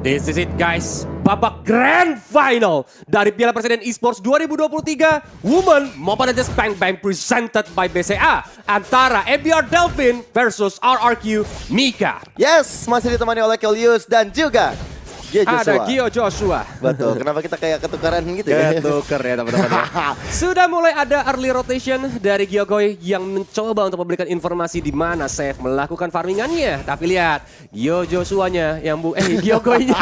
This is it guys, babak grand final dari Piala Presiden Esports 2023 Women Mobile Legends Bang Bang presented by BCA antara MBR Delfin versus RRQ Mika. Yes, masih ditemani oleh Kelius dan juga Gio Joshua. Ada Gio Joshua. Betul, kenapa kita kayak ketukaran gitu ya? Ketuker ya teman-teman ya. Sudah mulai ada early rotation dari Giogoy yang mencoba untuk memberikan informasi di mana Seth melakukan farmingannya. Tapi lihat, Gio Joshua-nya yang Giogoy-nya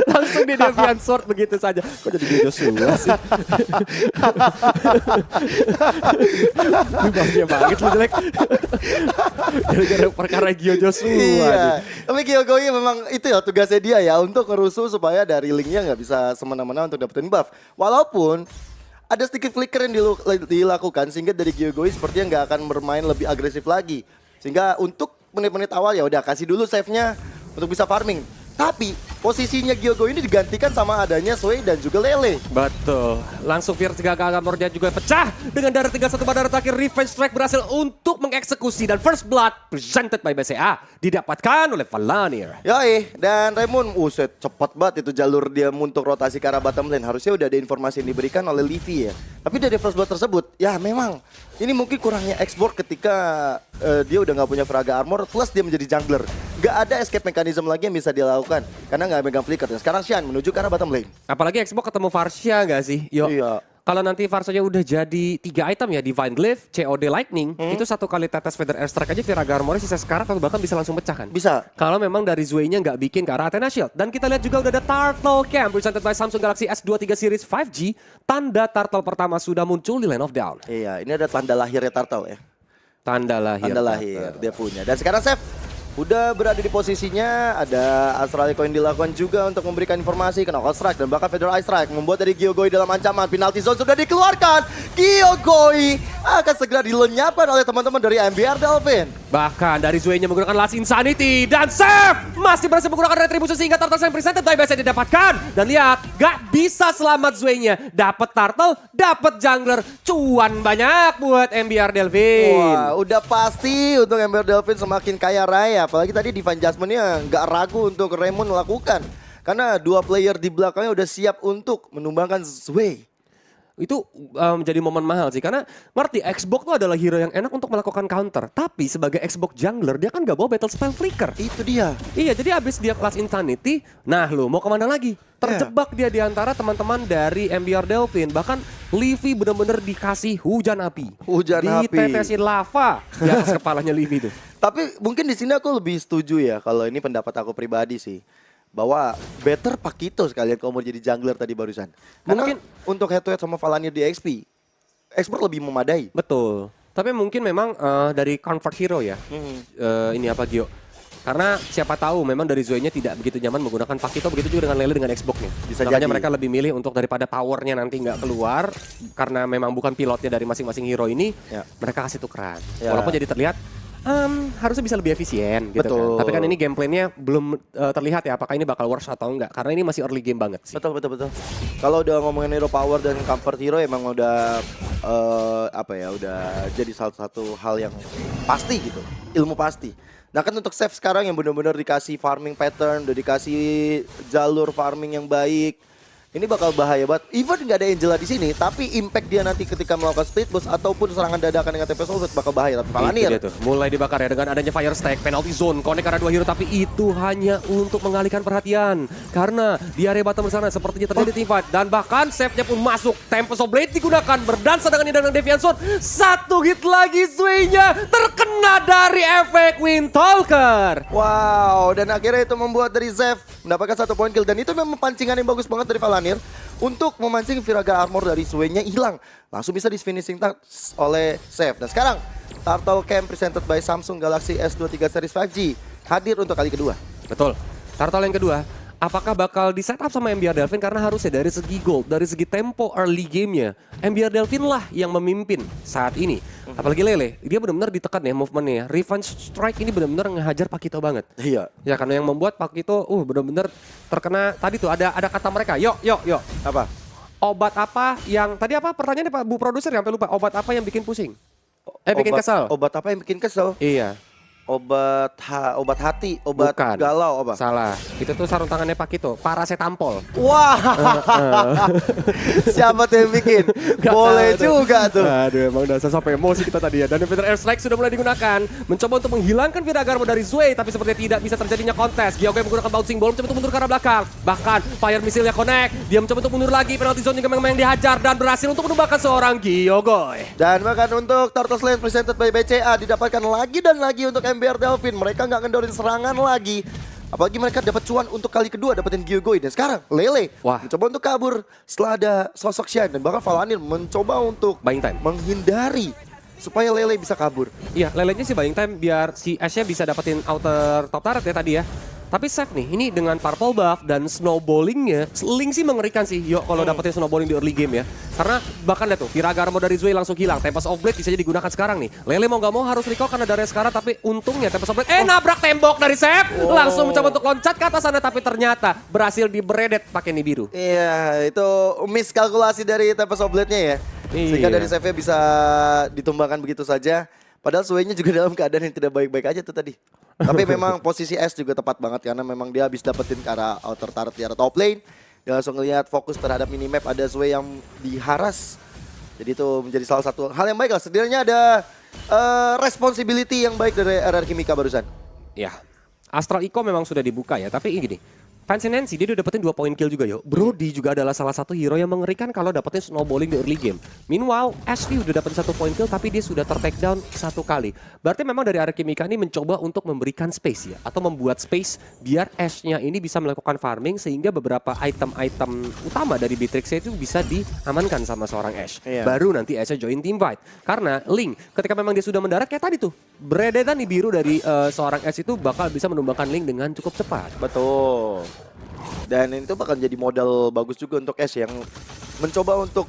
langsung di Deviant Sword begitu saja. Kok jadi Gio Joshua sih? Bahagia banget lu jelek. Gara-gara perkara Gio Joshua. Iya, tapi Giogoy memang itu ya tugasnya dia ya, untuk ngerusuh supaya dari linknya nggak bisa semena-mena untuk dapetin buff. Walaupun ada sedikit flicker yang dilakukan sehingga dari Giogoy sepertinya nggak akan bermain lebih agresif lagi. Sehingga untuk menit-menit awal ya udah kasih dulu save-nya untuk bisa farming. Tapi posisinya Giogoy ini digantikan sama adanya Sway dan juga Lele. Betul. Langsung Fierce gagal Gamordia juga pecah. Dengan darah 3-1 pada terakhir Revenge Strike berhasil untuk mengeksekusi. Dan First Blood presented by BCA didapatkan oleh Valanir. Yoi, dan Raymond, set cepat banget itu jalur dia untuk rotasi ke arah bottom lane. Harusnya udah ada informasi yang diberikan oleh Livy ya. Tapi dari First Blood tersebut, ya memang ini mungkin kurangnya export ketika dia udah nggak punya Fraga Armor plus dia menjadi jungler. Gak ada escape mechanism lagi yang bisa dilakukan karena nggak megang flicker. Dan sekarang Shan menuju ke arah bottom lane. Apalagi Xbox ketemu Varsha gak sih? Yo. Iya. Kalau nanti Varsanya udah jadi 3 item ya, Divine Glyph, COD Lightning, itu satu kali tetes Feather Airstrike aja Viraga Armor sisa sekarat atau bahkan bisa langsung pecah kan? Bisa. Kalau memang dari Zway-nya nggak bikin ke arah Athena Shield. Dan kita lihat juga udah ada Turtle Camp presented by Samsung Galaxy S23 Series 5G. Tanda Turtle pertama sudah muncul di Land of Dawn. Iya, ini ada tanda lahirnya Turtle ya. Tanda lahir. Tanda lahir dia punya. Dan sekarang Seth udah berada di posisinya, ada Astral Coin dilakukan juga untuk memberikan informasi ke Knockout Strike dan bahkan Feather Eye Strike membuat dari Giogoy dalam ancaman. Penalty zone sudah dikeluarkan. Giogoy akan segera dilenyapkan oleh teman-teman dari MBR Delfin. Bahkan dari Zway-nya menggunakan Last Insanity dan Seth masih berhasil menggunakan Retribution sehingga Turtle yang presented by BC didapatkan. Dan lihat, gak bisa selamat Zway-nya. Dapat Turtle, dapat jungler, cuan banyak buat MBR Delfin. Wah, udah pasti untuk MBR Delfin semakin kaya raya. Apalagi tadi Divine Judgment-nya nggak ragu untuk Raymond melakukan. Karena dua player di belakangnya udah siap untuk menumbangkan Zway. Itu menjadi momen mahal sih. Karena ngerti, Xbox tuh adalah hero yang enak untuk melakukan counter. Tapi sebagai Xbox jungler, dia kan gak bawa battle spell flicker. Itu dia. Iya, jadi abis dia kelas Insanity, nah lu mau kemana lagi? Terjebak dia di antara teman-teman dari MBR Delfin. Bahkan Livy bener-bener dikasih hujan api. Hujan api. Ditetesin lava di atas kepalanya Livy tuh. Tapi mungkin di sini aku lebih setuju ya, kalau ini pendapat aku pribadi sih, bahwa better Pakito sekalian kalau mau jadi jungler tadi barusan. Karena Mungkin untuk head to head sama Valanir di XP, expert lebih memadai. betul. Tapi mungkin memang dari comfort hero ya. Ini apa Gio? Karena siapa tahu memang dari Zoe-nya tidak begitu nyaman menggunakan Pakito, begitu juga dengan Lele dengan Xbox-nya. Bisa Makanya jadi. mereka lebih milih untuk daripada powernya nanti nggak keluar, karena memang bukan pilotnya dari masing-masing hero ini, Ya. mereka kasih tukeran. Ya. Walaupun jadi terlihat harusnya bisa lebih efisien gitu Betul. kan. Tapi kan ini gameplaynya belum terlihat ya apakah ini bakal worse atau enggak. Karena ini masih early game banget sih. Betul. Kalau udah ngomongin hero power dan comfort hero emang udah udah jadi salah satu hal yang pasti gitu, ilmu pasti. Nah kan untuk Seth sekarang yang benar-benar dikasih farming pattern, udah dikasih jalur farming yang baik, ini bakal bahaya banget. Even nggak ada Angela di sini, tapi impact dia nanti ketika melakukan split boost ataupun serangan dadakan dengan TP Solvet bakal bahaya. Tapi Valanir, Itu dia tuh. Mulai dibakar ya dengan adanya fire stack, penalty zone, connect karena dua hero, tapi itu hanya untuk mengalihkan perhatian. Karena di area bottom sana sepertinya terjadi teamfight dan bahkan save-nya pun masuk. Tempest of Blade digunakan berdansa dengan indah Deviant Sword. Satu hit lagi Zway-nya terkena dari efek Windtalker. wow, dan akhirnya itu membuat dari Zef mendapatkan 1 poin kill. Dan itu memang pancingan yang bagus banget dari Valanir untuk memancing Viraga Armor dari Sway-nya hilang. Langsung bisa di finishing touch oleh Zef. Dan sekarang Turtle Camp presented by Samsung Galaxy S23 Series 5G hadir untuk kali kedua. Betul. Turtle yang kedua, apakah bakal di setup sama MBR Delfin? Karena harusnya dari segi gold, dari segi tempo early gamenya, MBR Delfin lah yang memimpin saat ini. Apalagi Lele, dia benar-benar ditekan ya movementnya. Revenge Strike ini benar-benar ngehajar Pakito banget. Iya. Ya karena yang membuat Pakito benar-benar terkena. Tadi tuh ada kata mereka, yuk. Apa? Obat apa yang, tadi apa pertanyaannya Pak Bu Produser, sampai lupa. Obat apa yang bikin pusing? Bikin kesel? Obat apa yang bikin kesel? Iya. obat hati, obat Bukan. galau apa? Salah. Itu tuh sarung tangannya Pak Kito, parasetampol. Wah, siapa tuh yang bikin? Boleh tahu tuh. juga tuh. Aduh, emang dasar sampai emosi kita tadi ya. Dan Invader Airstrike sudah mulai digunakan, mencoba untuk menghilangkan Viragarmo dari Zwei, tapi sepertinya tidak bisa terjadinya kontes. Gyoge menggunakan bouncing ball, mencoba untuk mundur ke arah belakang. Bahkan fire missile-nya connect, dia mencoba untuk mundur lagi. Penalty zone juga memang yang dihajar dan berhasil untuk menumbangkan seorang Gyoge. Dan bahkan untuk Turtle Lane presented by BCA didapatkan lagi dan lagi untuk MBR Delfin. Mereka nggak ngendorin serangan lagi. Apalagi mereka dapat cuan untuk kali kedua dapetin Gyogoy. Dan sekarang Lele Wah. mencoba untuk kabur setelah ada sosok Shine. Dan bahkan Valanir mencoba untuk Buying time. menghindari supaya Lele bisa kabur. Iya, lelenya sih buying time biar si Ash-nya bisa dapetin outer top turret ya tadi ya. Tapi safe nih, ini dengan purple buff dan snowballingnya, Link sih mengerikan sih Yo kalau dapetin snowballing di early game ya. Karena bahkan lihat tuh, Viragarmo dari Zwei langsung hilang, Tempest of Blade bisa jadi digunakan sekarang nih. Lele mau gak mau harus recall karena dari sekarang, tapi untungnya Tempest of Blade, nabrak tembok dari Sep, langsung mencoba untuk loncat ke atas sana, tapi ternyata berhasil di-breaded pakai Nibiru. Iya, itu miskalkulasi dari Tempest of Blade-nya ya. Sehingga Iya. dari save-nya bisa ditumbangkan begitu saja. Padahal Sway-nya juga dalam keadaan yang tidak baik-baik aja tuh tadi. Tapi memang posisi S juga tepat banget karena memang dia habis dapetin ke arah outer turret di arah top lane. Dia langsung ngelihat fokus terhadap minimap, ada Sway yang diharas. Jadi itu menjadi salah satu hal yang baik lah. Setidaknya ada responsibility yang baik dari RRQ Mika barusan. Ya, Astral Eco memang sudah dibuka ya, tapi gini. Fancy Nancy dia udah dapetin 2 poin kill juga yo. Brody juga adalah salah satu hero yang mengerikan kalau dapetin snowballing di early game. Meanwhile, Ashley udah dapetin 1 poin kill tapi dia sudah ter-take down 1 kali. Berarti memang dari RRQ Mika ini mencoba untuk memberikan space ya, atau membuat space biar Ash-nya ini bisa melakukan farming sehingga beberapa item-item utama dari Beatrix itu bisa diamankan sama seorang Ash. Iya. Baru nanti Ash-nya join team fight. Karena Link ketika memang dia sudah mendarat kayak tadi tuh, beredetan di biru dari seorang Ash itu bakal bisa menumbangkan Link dengan cukup cepat. Betul. Dan itu bakal jadi modal bagus juga untuk Ash yang mencoba untuk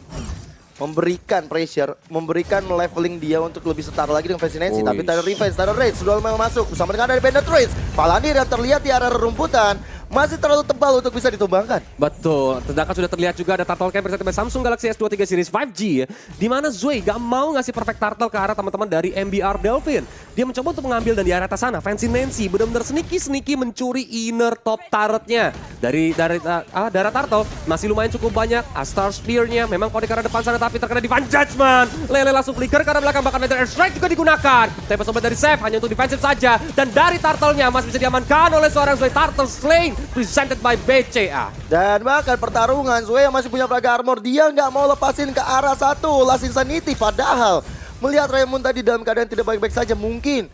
memberikan pressure, memberikan leveling dia untuk lebih setara lagi dengan Fancy Nancy. Tapi ada Revenge, ada Rage, sudah memang masuk bersama dengan ada Bandit Race. Valanir yang terlihat di area rerumputan masih terlalu tebal untuk bisa ditumbangkan. Betul, sedangkan sudah terlihat juga ada turtle cam presented by Samsung Galaxy S23 series 5G ya. Di mana Zwei gak mau ngasih perfect turtle ke arah teman-teman dari MBR Delfin. Dia mencoba untuk mengambil dan di arah atas sana Fancy Nancy benar-benar sneaky mencuri inner top turretnya. Dari darah turtle masih lumayan cukup banyak. Star Spear-nya memang kode ke arah depan sana tapi terkena Divine Judgment. Lele langsung flicker ke arah belakang, bahkan Nether Airstrike juga digunakan. Tempest Sobat dari Save hanya untuk defensive saja. Dan dari turtle-nya masih bisa diamankan oleh seorang Zwei Turtle Slain presented by BCA. Dan bahkan pertarungan Zoe yang masih punya Praga Armor, dia nggak mau lepasin ke arah satu Last Insanity. Padahal melihat Raymond tadi dalam keadaan tidak baik-baik saja, mungkin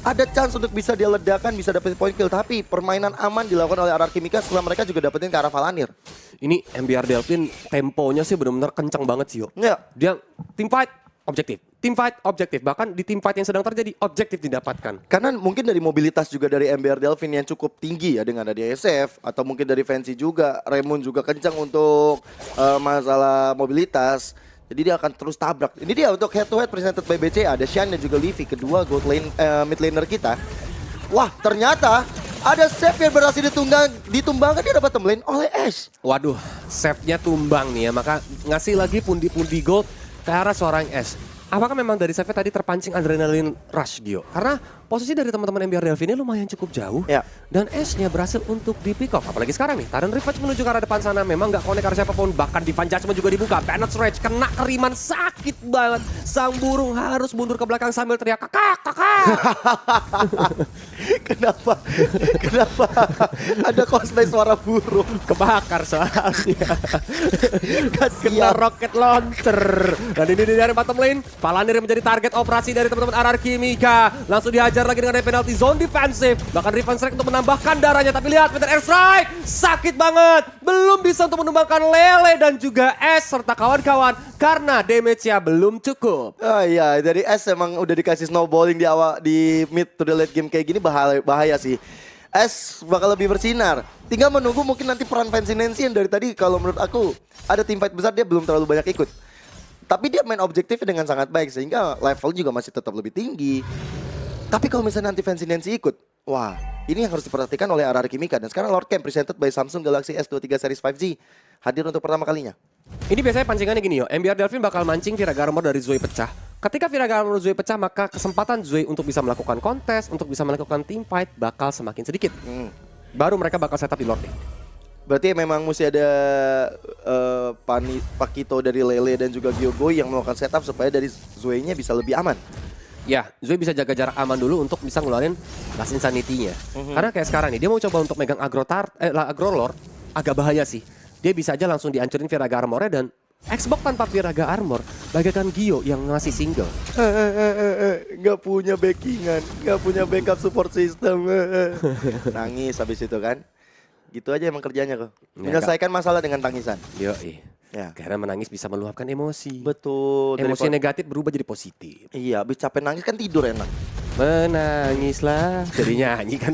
ada chance untuk bisa dia ledakan, bisa dapetin point kill. Tapi permainan aman dilakukan oleh RRQ Mika setelah mereka juga dapetin ke arah Valanir. Ini MBR Delfin temponya sih benar-benar kencang banget sih yo. Ya. Dia team fight objektif. Team fight objektif, bahkan di team fight yang sedang terjadi objektif didapatkan. Karena mungkin dari mobilitas juga dari MBR Delfin yang cukup tinggi ya, dengan ada SF atau mungkin dari Fancy juga, Raymond juga kencang untuk masalah mobilitas. Jadi dia akan terus tabrak. Ini dia untuk head to head presented by BCA, ada Shan dan juga Livy, kedua gold lane mid laner kita. Wah, ternyata ada save yang berhasil ditumbangkan di hadapan bottom lane oleh Ash. Waduh, save-nya tumbang nih ya, maka ngasih lagi pundi-pundi gold ke arah seorang Ash. Apakah memang dari save tadi terpancing adrenalin rush Gio? Karena posisi dari teman-teman MBR Delfin ini lumayan cukup jauh. Ya. Dan Ash-nya berhasil untuk di pick off. Apalagi sekarang nih, Tyrant Revenge menuju ke arah depan sana. Memang nggak connect ke arah siapapun. Bahkan Divine Judgment juga dibuka. Bandit's Rage kena keriman sakit banget. Sang burung harus mundur ke belakang sambil teriak, kakak, kakak. Kenapa ada cosplay suara burung? Kebakar soalnya. Kena Kasihan. rocket launcher. Dan ini dari bottom lane. Valanir yang menjadi target operasi dari teman-teman RRQ Mika. Langsung dihajar lagi dengan penalty zone defensive. Bahkan Revenge Strike untuk menambahkan darahnya. Tapi lihat Nether Airstrike. Sakit banget. Belum bisa untuk menumbangkan Lele dan juga Ash serta kawan-kawan. Karena damage-nya belum cukup. Oh iya, dari S emang udah dikasih snowballing di awal di mid to the late game kayak gini bahaya sih. S bakal lebih bersinar. Tinggal menunggu mungkin nanti peran Fancy Nancy yang dari tadi kalau menurut aku ada team fight besar dia belum terlalu banyak ikut. Tapi dia main objektifnya dengan sangat baik sehingga level juga masih tetap lebih tinggi. Tapi kalau misalnya nanti Fancy Nancy ikut, wah ini yang harus diperhatikan oleh RRQ Mika. Dan sekarang Lord Camp presented by Samsung Galaxy S23 series 5G hadir untuk pertama kalinya. Ini biasanya pancingannya gini yo, MBR Delvin bakal mancing Firaga Armor dari Zoe pecah. Ketika Firaga Armor Zoe pecah, maka kesempatan Zoe untuk bisa melakukan kontes, untuk bisa melakukan team fight bakal semakin sedikit. Baru mereka bakal setup di Lord nih. Berarti memang mesti ada Pakito dari Lele dan juga Gyogo yang melakukan setup supaya dari Zoe-nya bisa lebih aman. Ya, Zoe bisa jaga jarak aman dulu untuk bisa ngeluarin Last Insanity-nya. Karena kayak sekarang nih, dia mau coba untuk megang Agro Lord, agak bahaya sih. Dia bisa aja langsung dihancurin Firaga Armor-nya dan Xbox tanpa Firaga Armor bagaikan Gio yang ngasih single. Nggak punya backingan, nggak punya backup support system. Nangis habis itu kan. Gitu aja emang kerjanya kok. Menyelesaikan masalah dengan tangisan. Yoi. Ya. Karena menangis bisa meluapkan emosi. Betul. Emosi negatif berubah jadi positif. Iya, habis capek nangis kan tidur enak. Menangislah. Jadi nyanyi kan.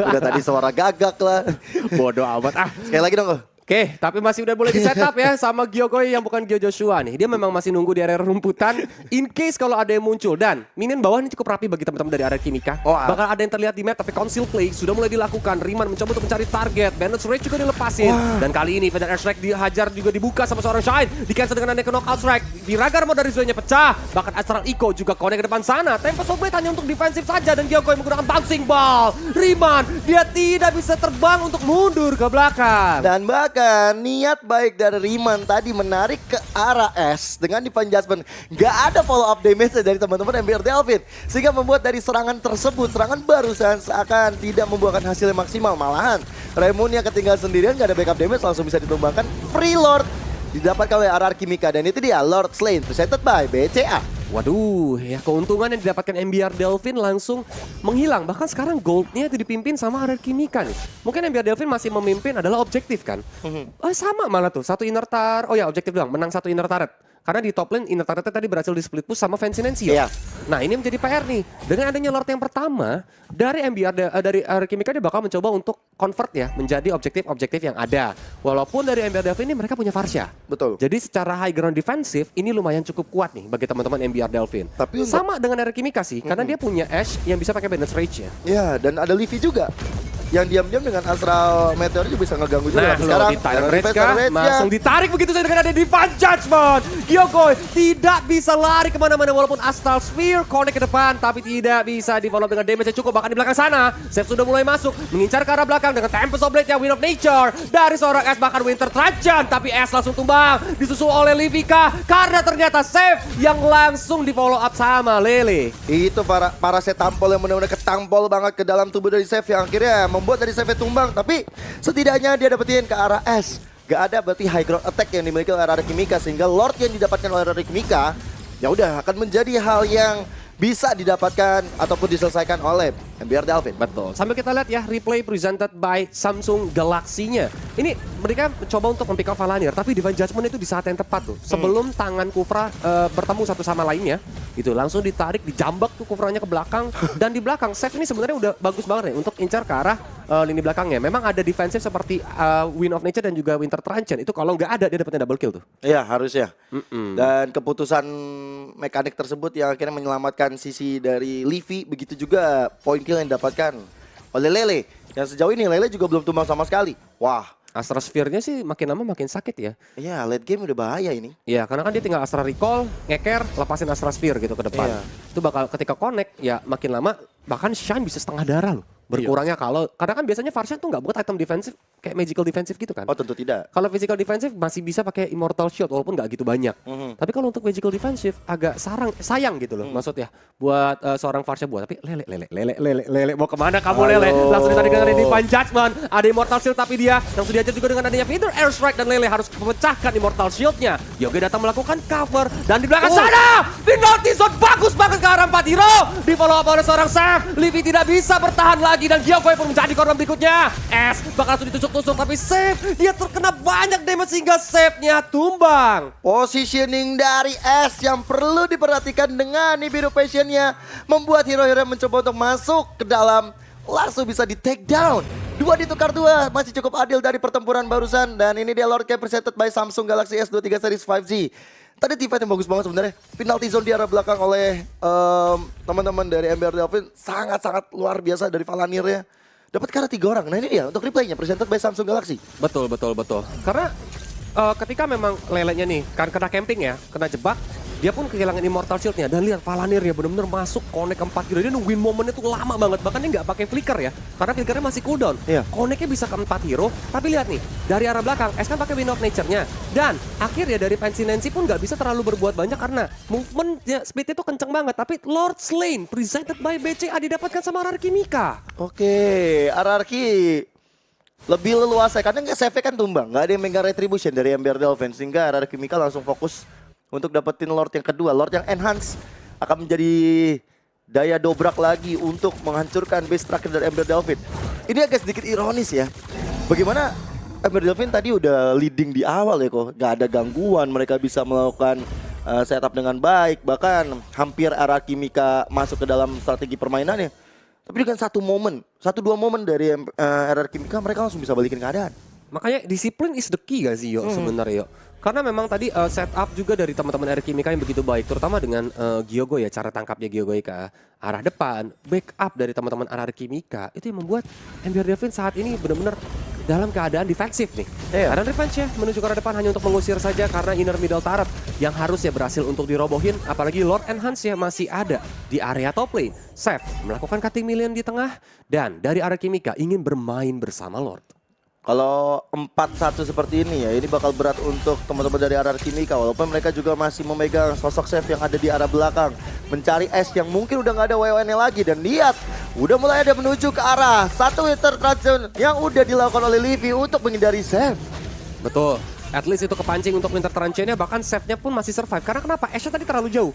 Udah tadi suara gagak lah. Bodoh amat ah. Sekali lagi dong kok. Oke, tapi masih udah boleh di setup ya sama Gyogoy yang bukan Gyo Joshua nih. Dia memang masih nunggu di area rumputan in case kalau ada yang muncul. Dan minion bawah ini cukup rapi bagi teman-teman dari area Kimika. Bakal ada yang terlihat di map, tapi conceal play sudah mulai dilakukan. Riman mencoba untuk mencari target. Bandit's Rage juga dilepasin. Dan kali ini Feather Airstrike dihajar juga dibuka sama seorang Shine. Di cancel dengan Neko Knockout Strike. Firaga Armor dari Zoe-nya pecah. Bahkan Astral Eco juga connect ke depan sana. Tempest of Blade hanya untuk defensif saja. Dan Gyogoy menggunakan bouncing ball. Riman, dia tidak bisa terbang untuk mundur ke belakang. Dan bahkan niat baik dari Riman tadi menarik ke arah S dengan Divine Judgment. Gak ada follow up damage dari teman-teman MBR Delvin. Sehingga membuat dari serangan tersebut, serangan barusan seakan tidak membuahkan hasil yang maksimal. Malahan Raimon yang ketinggalan sendirian gak ada backup damage langsung bisa ditumbangkan. Free Lord didapatkan oleh RR Kimika. Dan itu dia Lord Slain presented by BCA. Waduh, ya keuntungan yang didapatkan MBR Delvin langsung menghilang. Bahkan sekarang goldnya itu dipimpin sama RR Kimika nih. Mungkin MBR Delvin masih memimpin adalah objektif kan? Sama malah tuh, satu inner turret. Oh ya, objektif doang, menang satu inner turret. Karena di top lane inner turretnya tadi berhasil di split push sama Fancy Nancy. Iya. Nah ini menjadi PR nih. Dengan adanya Lord yang pertama, dari dari RR Kimika dia bakal mencoba untuk convert ya menjadi objektif-objektif yang ada. Walaupun dari MBR Delvin ini mereka punya Varsha. Betul. Jadi secara high ground defensif ini lumayan cukup kuat nih bagi teman-teman MBR Delvin. Tapi sama dengan RR Kimika sih, karena dia punya Ashe yang bisa pakai Bandit's Rage-nya. Ya, dan ada Livy juga. Yang diam-diam dengan Astral Meteor juga bisa ngeganggu juga. Nah, sekarang di Tyrant Rage kah? Langsung ditarik begitu saja dengan ada Divine Judgment. Gyogoy tidak bisa lari kemana-mana walaupun Astral Sphere connect ke depan. Tapi tidak bisa di-follow dengan damage yang cukup. Bahkan di belakang sana, Seth sudah mulai masuk. Mengincar ke arah belakang dengan Tempest of Blade yang Wind of Nature. Dari seorang S bahkan Winter Trajan. Tapi S langsung tumbang. Disusul oleh Livika. Karena ternyata Seth yang langsung di-follow up sama Lele. Itu para set tampol yang benar-benar ketampol banget ke dalam tubuh dari Seth yang akhirnya membuat dari Seth tumbang. Tapi setidaknya dia dapetin ke arah S. Gak ada berarti high ground attack yang dimiliki oleh RR Kimika. Sehingga Lord yang didapatkan oleh RR Kimika ya udah akan menjadi hal yang bisa didapatkan ataupun diselesaikan oleh MBR Delvin. Betul. Sambil kita lihat ya replay presented by Samsung Galaxy-nya. Ini mereka coba untuk mempick up Valanir, tapi Divine Judgment itu di saat yang tepat tuh. Sebelum tangan Kufra bertemu satu sama lainnya, itu langsung ditarik, dijambak tuh Kufranya ke belakang. Dan di belakang, Seth ini sebenarnya udah bagus banget nih untuk incar ke arah lini belakangnya. Memang ada defensif seperti Wind of Nature dan juga Winter Truncheon. Itu kalau nggak ada, dia dapetnya double kill tuh. Iya, harusnya. Dan keputusan mekanik tersebut yang akhirnya menyelamatkan sisi dari Livy. Begitu juga poin kill yang didapatkan oleh Lele. Yang sejauh ini Lele juga belum tumbang sama sekali. Wah. Astra Sphere-nya sih makin lama makin sakit ya. Iya, late game udah bahaya ini. Iya, karena kan dia tinggal Astra Recall, ngeker, lepasin Astra Sphere gitu ke depan. Iya. Itu bakal ketika connect, ya makin lama bahkan Shine bisa setengah darah loh. Berkurangnya kalau, karena kan biasanya Varsha tuh nggak buat item defensif kayak magical defensif gitu kan. Oh tentu tidak. Kalau physical defensif masih bisa pakai immortal shield walaupun nggak gitu banyak. Tapi kalau untuk magical defensif agak sayang gitu loh maksudnya buat seorang Varsha buat. Tapi lele mau kemana kamu Lele? Langsung ditarik dengan Divine Judgment. Ada immortal shield tapi dia langsung diajar juga dengan adanya Feather Airstrike dan Lele harus memecahkan immortal shieldnya. Yogi datang melakukan cover dan di belakang sana penalty zone bagus banget ke arah 4 hero. Di follow up oleh seorang Seth. Livy tidak bisa bertahan lagi dan Gyogoy pun menjadi korban berikutnya. S bakal langsung ditusuk-tusuk tapi save. Dia terkena banyak damage sehingga save-nya tumbang. Positioning dari S yang perlu diperhatikan dengan nih biru passionnya. Membuat hero-hero mencoba untuk masuk ke dalam. Langsung bisa di take down. 2 ditukar 2 masih cukup adil dari pertempuran barusan. Dan ini dia Lord Cap presented by Samsung Galaxy S23 series 5G. Tadi team fight yang bagus banget sebenarnya. Penalty zone di arah belakang oleh teman-teman dari MBR Delvin sangat-sangat luar biasa dari Valanir-nya. Dapat karena 3 orang. Nah ini dia untuk replaynya presented by Samsung Galaxy. Betul. Karena ketika memang lelenya nih kan kena camping ya, kena jebak, dia pun kehilangan Immortal Shield-nya. Dan lihat Palanir ya bener-bener masuk connect 4 hero. Dia nungguin momennya tuh lama banget. Bahkan dia nggak pakai flicker ya. Karena flickernya masih cooldown. Iya. Connect-nya bisa ke 4 hero. Tapi lihat nih, dari arah belakang, S kan pakai Wind of Nature-nya. Dan akhirnya dari Fancy Nancy pun nggak bisa terlalu berbuat banyak karena movement-nya, speed itu kenceng banget. Tapi Lord Slain, presented by BCA, didapatkan sama RRQ Mika. Oke, RRQ lebih leluasa karena nggak save kan tumbang. Nggak ada yang megang Retribution dari Ember Dolphin. Sehingga RRQ Mika langsung fokus untuk dapetin Lord yang kedua. Lord yang enhance akan menjadi daya dobrak lagi untuk menghancurkan base terakhir dari Ember Dolphin. Ini agak sedikit ironis ya. Bagaimana Ember Dolphin tadi udah leading di awal ya kok. Gak ada gangguan, mereka bisa melakukan setup dengan baik. Bahkan hampir RRQ Mika masuk ke dalam strategi permainannya. Tapi dengan satu dua momen dari RRQ Mika, mereka langsung bisa balikin keadaan. Makanya disiplin is the key gak sih sebenarnya yo. Karena memang tadi setup juga dari teman-teman RRQ Mika yang begitu baik, terutama dengan Gyogo ya, cara tangkapnya Gyogo ke arah depan, backup dari teman-teman RRQ Mika, itu yang membuat Ember Dolphin saat ini benar-benar dalam keadaan defensif nih. Keadaan revenge ya, menuju ke arah depan hanya untuk mengusir saja karena inner middle turret yang harusnya berhasil untuk dirobohin, apalagi Lord Enhance ya masih ada di area top lane. Seth melakukan cutting million di tengah dan dari RRQ Mika ingin bermain bersama Lord. Kalau 4-1 seperti ini ya, ini bakal berat untuk teman-teman dari RRQ Mika. Walaupun mereka juga masih memegang sosok Seth yang ada di arah belakang. Mencari S yang mungkin udah nggak ada WON-nya lagi. Dan lihat, udah mulai ada menuju ke arah satu Wither Traction yang udah dilakukan oleh Livy untuk menghindari Seth. Betul, at least itu kepancing untuk Winter Trance-nya, bahkan Seth-nya pun masih survive. Karena kenapa? Ash-nya tadi terlalu jauh.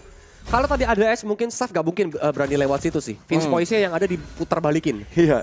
Kalau tadi ada Ash, mungkin Seth gak mungkin berani lewat situ sih. Vince Poise-nya yang ada diputar balikin. Iya.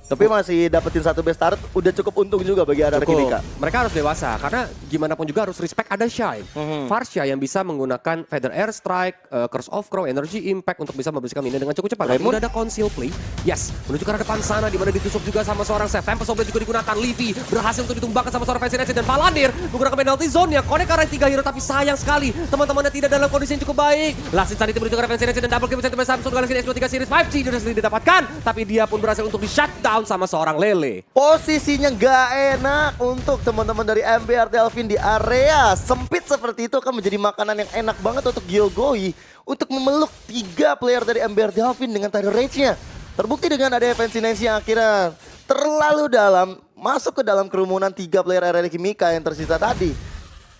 Tapi masih dapetin satu best start, udah cukup untung juga bagi RRQ Mika. Mereka harus dewasa, karena gimana pun juga harus respect ada Shine. Farsha yang bisa menggunakan Feather Air Strike, Curse of Crow, Energy Impact untuk bisa membersihkan minion dengan cukup cepat. Tapi udah ada Conceal Play, yes, menuju ke arah depan sana, di mana ditusuk juga sama seorang Seth. Tempest of Blade juga digunakan, Livy berhasil untuk ditumbangkan sama seorang Fancy Nancy, dan Palanir menggunakan penalty zone-nya, connect ke arah 3 hero, tapi sayang sekali teman-temannya tidak dalam kondisi yang cukup baik. Last Insanity menuju ke arah Fancy Nancy dan double kill bersama Samsung Galaxy S23 Series 5G sudah didapatkan, tapi dia pun berhasil untuk di-shutdown sama seorang Lele. Posisinya nggak enak untuk teman-teman dari Ember Dolphin di area sempit seperti itu akan menjadi makanan yang enak banget untuk Gyogoi untuk memeluk 3 player dari Ember Dolphin dengan tidal rage-nya. Terbukti dengan ada Fancy Nancy yang akhirnya terlalu dalam, masuk ke dalam kerumunan 3 player RRQ Mika yang tersisa tadi.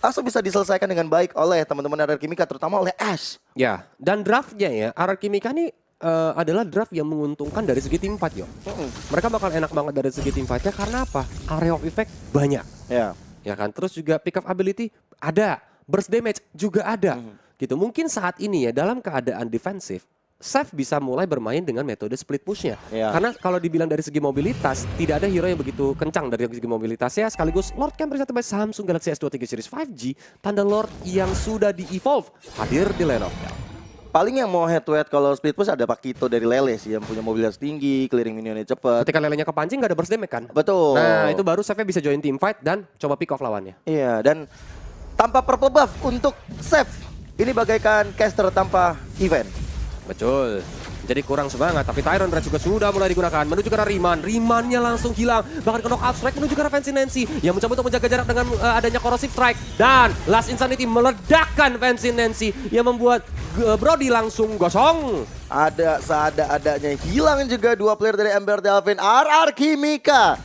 Langsung bisa diselesaikan dengan baik oleh teman-teman RRQ Mika, terutama oleh Ash. Ya, dan draftnya ya, RRQ Mika nih adalah draft yang menguntungkan dari segi team fight yo. Mereka bakal enak banget dari segi team fight-nya karena apa? Area of effect banyak. Ya kan? Terus juga pick up ability ada, burst damage juga ada. Gitu. Mungkin saat ini ya dalam keadaan defensif, Seth bisa mulai bermain dengan metode split push-nya. Karena kalau dibilang dari segi mobilitas, tidak ada hero yang begitu kencang dari segi mobilitasnya. Sekaligus Lord Camp presented by Samsung Galaxy S23 Series 5G, tanda Lord yang sudah di-evolve hadir di lane of hell. Paling yang mau head to head kalau split push ada Pakito dari Lele sih yang punya mobilitas tinggi, clearing minionnya cepat. Ketika Lelenya kepancing gak ada burst damage kan? Betul. Nah itu baru Seth bisa join team fight dan coba pick off lawannya. Iya, dan tanpa purple buff untuk Seth, ini bagaikan caster tanpa event. Betul. Jadi kurang semangat, tapi Tyrant Rage juga sudah mulai digunakan. Menuju ke arah Riemann, Riemann-nya langsung hilang. Bahkan ke knockout strike menuju ke arah Fancy Nancy yang mencoba untuk menjaga jarak dengan adanya corrosive strike. Dan Last Insanity meledakkan Fancy Nancy yang membuat Brody langsung gosong. Ada seada-adanya hilang juga 2 player dari Ember Dolphin, RRQ Mika.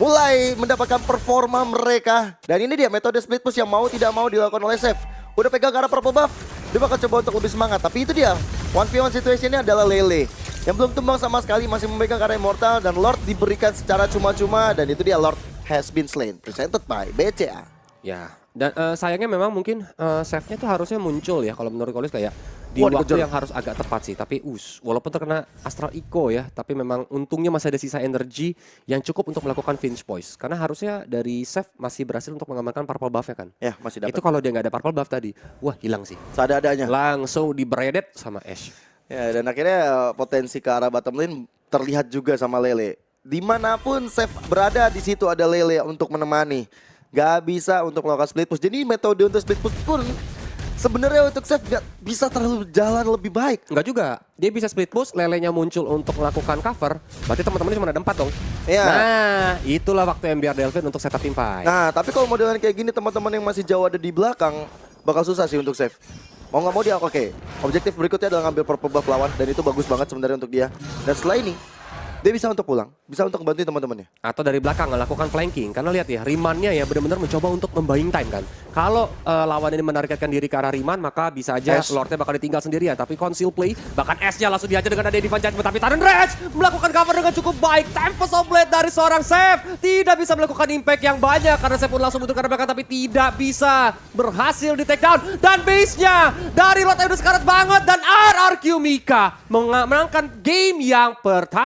Mulai mendapatkan performa mereka. Dan ini dia metode split push yang mau tidak mau dilakukan oleh Seth. Udah pegang ke arah purple buff, dia bakal coba untuk lebih semangat. Tapi itu dia, 1v1 situationnya adalah Lele yang belum tumbang sama sekali, masih memegang karena Immortal. Dan Lord diberikan secara cuma-cuma. Dan itu dia, Lord has been slain, presented by BCA. Ya, dan sayangnya memang mungkin save-nya tuh harusnya muncul ya. Kalau menurut Kolis kayak di waktu yang harus agak tepat sih. Tapi walaupun terkena Astral Echo ya, tapi memang untungnya masih ada sisa energi yang cukup untuk melakukan Finch Poise. Karena harusnya dari save masih berhasil untuk mengamankan purple buff-nya kan. Ya, masih dapat. Itu kalau dia nggak ada purple buff tadi, wah hilang sih. Seada-adanya. Langsung di-breaded sama Ash. Ya, dan akhirnya potensi ke arah bottom lane terlihat juga sama Lele. Dimanapun Seth berada, di situ ada Lele untuk menemani. Gak bisa untuk melakukan split push. Jadi metode untuk split push pun sebenarnya untuk Seth nggak bisa terlalu jalan lebih baik. Enggak juga. Dia bisa split push, lelenya muncul untuk melakukan cover. Berarti teman-temannya cuma ada 4 dong. Iya. Nah, itulah waktu MBR Delvin untuk setup tim fight. Nah, tapi kalau modelan kayak gini teman-teman yang masih jauh ada di belakang bakal susah sih untuk save. Mau nggak mau dia oke. Objektif berikutnya adalah ngambil purple buff lawan dan itu bagus banget sebenarnya untuk dia. Dan setelah ini dia bisa untuk pulang, bisa untuk bantuin teman-temannya. Atau dari belakang melakukan flanking. Karena lihat ya, Rimannya ya benar-benar mencoba untuk membuying time kan. Kalau lawan ini menargetkan diri ke arah Riman, maka bisa aja S. Lordnya bakal ditinggal sendirian. Tapi conceal play, bahkan S-nya langsung dihajar dengan ada Divine Judgment. Tapi Taren Rage melakukan cover dengan cukup baik. Tempest of Blade dari seorang Seth tidak bisa melakukan impact yang banyak. Karena Seth pun langsung butuh ke arah belakang, tapi tidak bisa berhasil di take down. Dan base-nya dari Lord udah sekarat banget. Dan RRQ Mika menangkan game yang pertama.